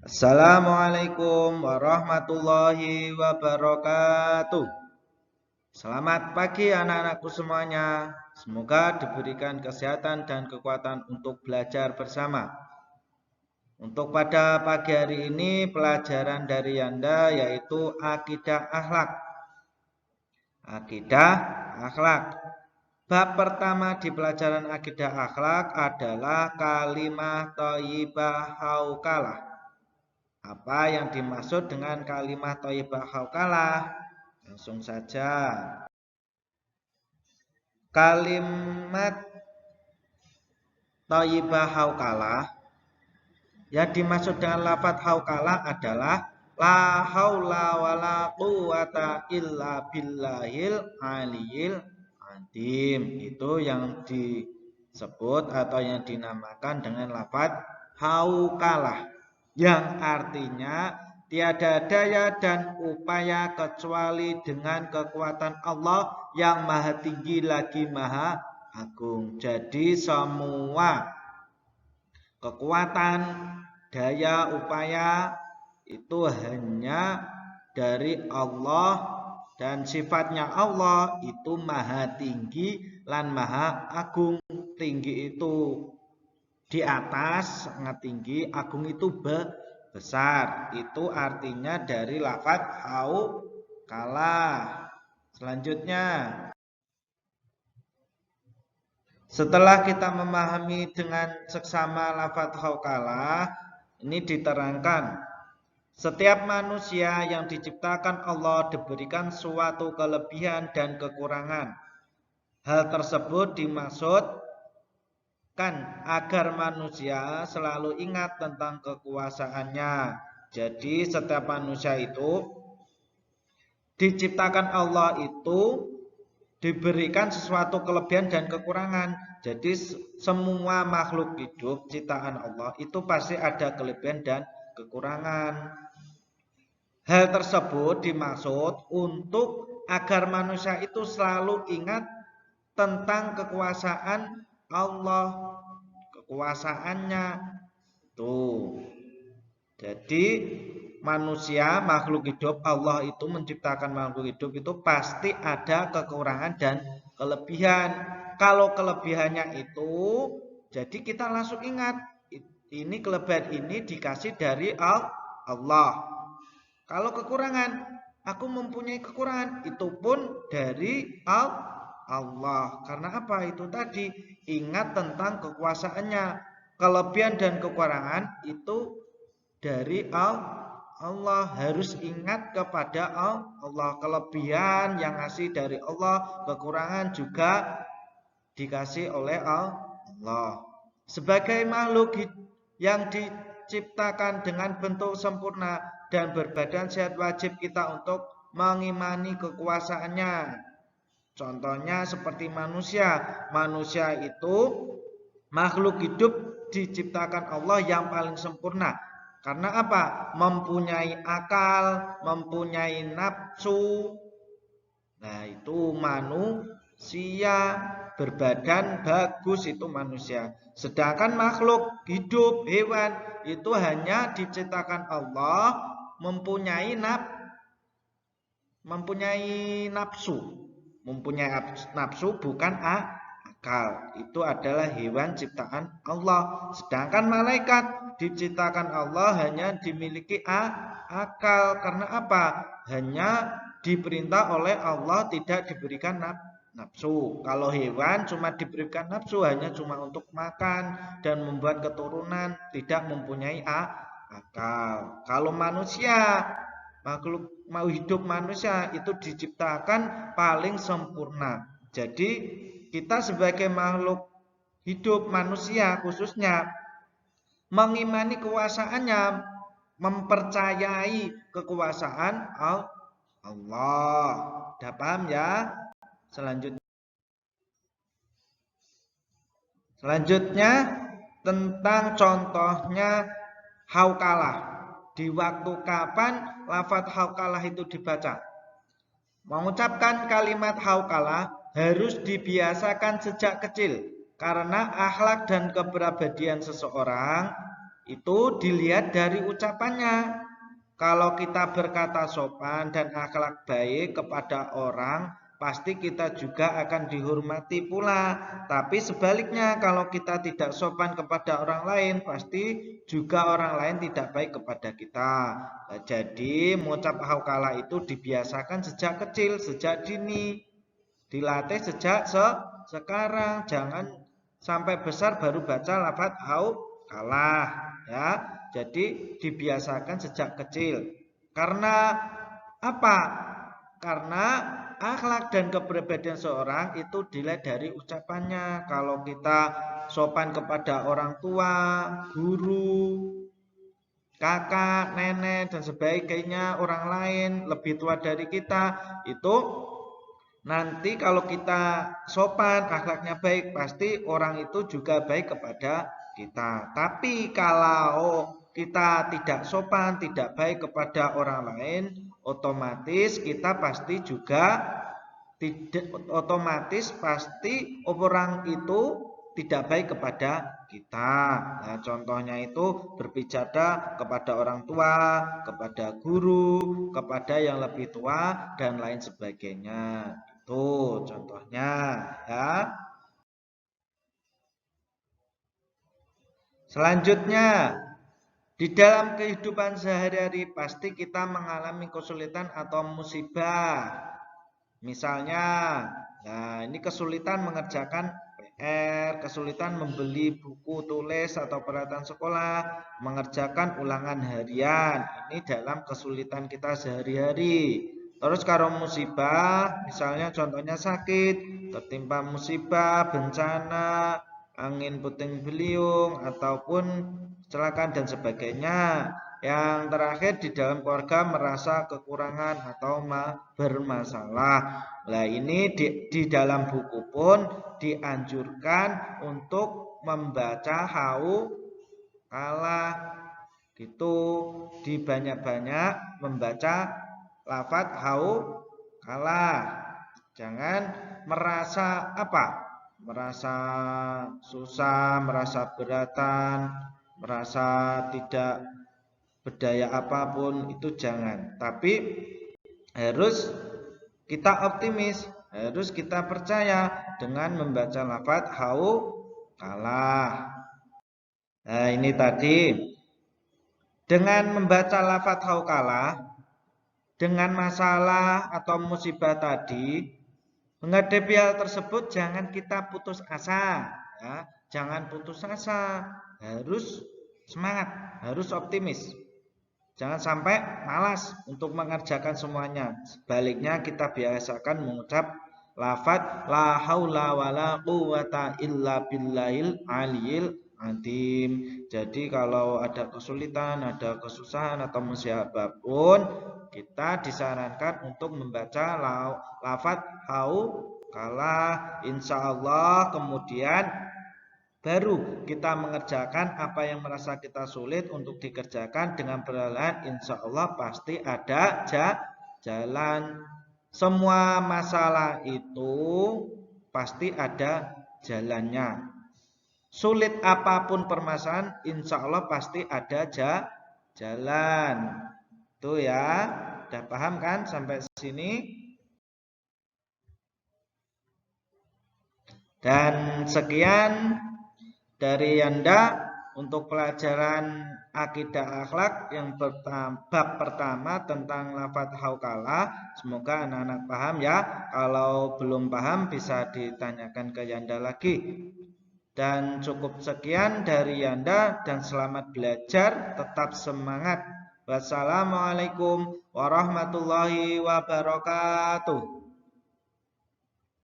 Assalamualaikum warahmatullahi wabarakatuh. Selamat pagi anak-anakku semuanya. Semoga diberikan kesehatan dan kekuatan untuk belajar bersama. Untuk pada pagi hari ini pelajaran dari Anda yaitu akidah akhlak. Akidah akhlak. Bab pertama di pelajaran akidah akhlak adalah kalimah thayyibah haukalah. Apa yang dimaksud dengan kalimat thayyibah haukalah? Langsung saja. Kalimat thayyibah haukalah yang dimaksud dengan lafaz haukalah adalah la haula wala quwata illa billahil aliyil azim. Itu yang disebut atau yang dinamakan dengan lafaz haukalah, yang artinya tiada daya dan upaya kecuali dengan kekuatan Allah yang maha tinggi lagi maha agung. Jadi semua kekuatan, daya, upaya itu hanya dari Allah, dan sifatnya Allah itu maha tinggi lan maha agung. Tinggi itu di atas, sangat tinggi, agung itu besar. Itu artinya dari lafaz haukalah. Selanjutnya, setelah kita memahami dengan seksama lafaz haukalah, ini diterangkan setiap manusia yang diciptakan Allah diberikan suatu kelebihan dan kekurangan. Hal tersebut dimaksudkan agar manusia selalu ingat tentang kekuasaannya. Jadi setiap manusia itu diciptakan Allah itu diberikan sesuatu kelebihan dan kekurangan. Jadi semua makhluk hidup ciptaan Allah itu pasti ada kelebihan dan kekurangan. Hal tersebut dimaksud untuk agar manusia itu selalu ingat tentang kekuasaan Allah, kekuasaannya. Tuh. Jadi manusia, makhluk hidup, Allah itu menciptakan makhluk hidup itu pasti ada kekurangan dan kelebihan. Kalau kelebihannya itu, jadi kita langsung ingat, ini kelebihan ini dikasih dari Allah. Kalau kekurangan, aku mempunyai kekurangan, itu pun dari Allah. Karena apa? Itu tadi, ingat tentang kekuasaannya. Kelebihan dan kekurangan itu dari Allah, harus ingat kepada Allah. Kelebihan yang ngasih dari Allah, kekurangan juga dikasih oleh Allah. Sebagai makhluk yang diciptakan dengan bentuk sempurna dan berbadan sehat, wajib kita untuk mengimani kekuasaannya. Contohnya seperti manusia. Manusia itu makhluk hidup diciptakan Allah yang paling sempurna. Karena apa? Mempunyai akal, mempunyai nafsu. Nah, itu manusia, berbadan bagus, itu manusia. Sedangkan makhluk hidup, hewan, itu hanya diciptakan Allah mempunyai nafsu. Mempunyai nafsu bukan akal. Itu adalah hewan ciptaan Allah. Sedangkan malaikat diciptakan Allah hanya dimiliki akal. Karena apa? Hanya diperintah oleh Allah, tidak diberikan nafsu. Kalau hewan cuma diberikan nafsu, hanya cuma untuk makan dan membuat keturunan, tidak mempunyai akal. Kalau manusia, makhluk mau hidup manusia itu diciptakan paling sempurna. Jadi kita sebagai makhluk hidup manusia khususnya mengimani kekuasaannya, mempercayai kekuasaan Allah. Udah paham ya? Selanjutnya tentang contohnya haukalah. Di waktu kapan lafaz haukalah itu dibaca? Mengucapkan kalimat haukalah harus dibiasakan sejak kecil, karena akhlak dan kepribadian seseorang itu dilihat dari ucapannya. Kalau kita berkata sopan dan akhlak baik kepada orang, pasti kita juga akan dihormati pula. Tapi sebaliknya, kalau kita tidak sopan kepada orang lain, pasti juga orang lain tidak baik kepada kita. Nah, jadi mengucap haukalah itu dibiasakan sejak kecil, sejak dini. Dilatih sejak sekarang. Jangan sampai besar baru baca lafaz haukalah, ya. Jadi dibiasakan sejak kecil. Karena apa? Karena akhlak dan kepribadian seorang itu dilihat dari ucapannya. Kalau kita sopan kepada orang tua, guru, kakak, nenek, dan sebagainya, orang lain lebih tua dari kita, itu nanti kalau kita sopan, akhlaknya baik, pasti orang itu juga baik kepada kita. Tapi kalau kita tidak sopan, tidak baik kepada orang lain, otomatis kita pasti juga orang itu tidak baik kepada kita. Nah, contohnya itu berbicara kepada orang tua, kepada guru, kepada yang lebih tua dan lain sebagainya. Itu contohnya, ya. Selanjutnya, di dalam kehidupan sehari-hari pasti kita mengalami kesulitan atau musibah. Misalnya, nah ini kesulitan mengerjakan PR, kesulitan membeli buku tulis atau peralatan sekolah, mengerjakan ulangan harian. Ini dalam kesulitan kita sehari-hari. Terus kalau musibah, misalnya contohnya sakit, tertimpa musibah, bencana, angin puting beliung, ataupun kecelakaan dan sebagainya. Yang terakhir di dalam keluarga merasa kekurangan atau bermasalah. Nah ini di dalam buku pun dianjurkan untuk membaca haukalah gitu. Dibanyak-banyak membaca lafaz haukalah. Jangan merasa apa? Merasa susah, merasa beratan, merasa tidak berdaya apapun, itu jangan. Tapi harus kita optimis, harus kita percaya dengan membaca lafaz haukalah. Nah, ini tadi dengan membaca lafaz haukalah dengan masalah atau musibah tadi, menghadapi hal tersebut jangan kita putus asa, ya. Jangan putus asa, harus semangat, harus optimis. Jangan sampai malas untuk mengerjakan semuanya. Sebaliknya kita biasakan mengucap lafaz la haula wala quwata illa billahil aliyil azim. Jadi kalau ada kesulitan, ada kesusahan atau musibah apapun, kita disarankan untuk membaca lafaz haukalah, insyaallah. Kemudian baru kita mengerjakan apa yang merasa kita sulit untuk dikerjakan dengan perlahan, insya Allah pasti ada jalan. Semua masalah itu pasti ada jalannya. Sulit apapun permasalahan, insya Allah pasti ada jalan. Tuh ya, udah paham kan sampai sini? Dan sekian dari Yanda untuk pelajaran akidah akhlak yang bab pertama tentang lafaz haukalah. Semoga anak-anak paham ya. Kalau belum paham bisa ditanyakan ke Yanda lagi. Dan cukup sekian dari Yanda dan selamat belajar, tetap semangat. Wassalamualaikum warahmatullahi wabarakatuh.